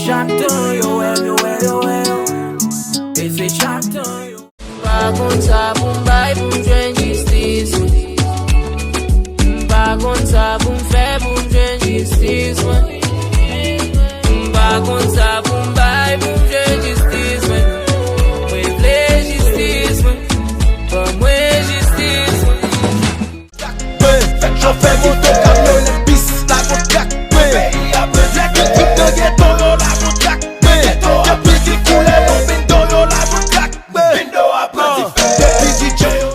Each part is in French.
chaton, yo, yo, yo, yo. Et c'est chaton, yo. Pas contre ça, pour m'bailler, pour m'joindre justice. Pas contre ça, pour m'faire, pour m'joindre justice. Pas contre ça, pour m'bailler, pour m'joindre justice. Moi, j'v'lais justice. Pas moi, justice. J'en fais mon tour camion, les pistes, la contract. Pays a besoin que tu te ghetto, yo, la contract. Depuis qu'il coulait, mon bindo, yo, la contract. Bindo a pris, depuis DJ, yo.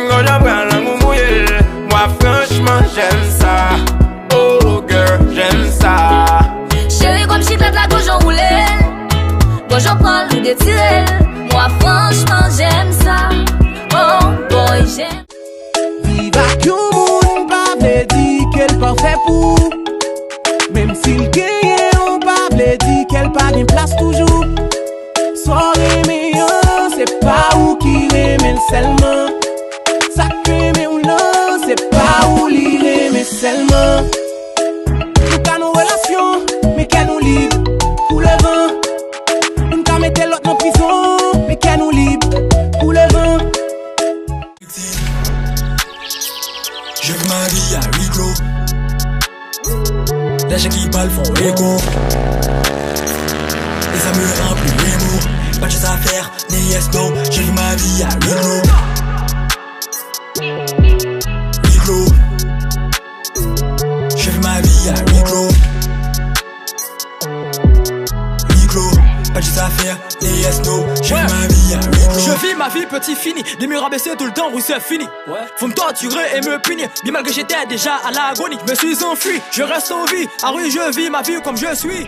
Quand j'apprends la moumouille, moi franchement j'aime ça. Oh girl, j'aime ça. Chérie comme chiclette la gauche enroulée. Gauche en prend ou détirée. Moi franchement j'aime ça. Oh boy j'aime. Viva que moun pa vle di qu'elle parfait pour. Même s'il gagne, on pa vle di qu'elle pas une place toujours. Soirée meilleure, c'est pas où qui aime seulement. Ça crée ou non, c'est pas où l'il mais seulement. Nous qu'à nos relations, mais qu'elle nous libre pour le vent. Nous qu'à mettre l'autre en prison, mais qu'elle nous libre pour le vent. Je vis ma vie à huis clos. Les gens qui parlent font écho. Et ça me remplit les mots. Pas de choses à faire, ni yes no. Je vis ma vie à huis clos. Huis clos. Je vis ma vie à huis clos. Huis clos. Pas de choses à faire, ni yes no. Je vis ma vie à huis clos. Je vis ma vie petit fini, des murs abaissés tout le temps, oui c'est fini. Faut me torturer et me punir, bien mal que j'étais déjà à l'agonie. Je me suis enfui, je reste en vie, à rue je vis ma vie comme je suis.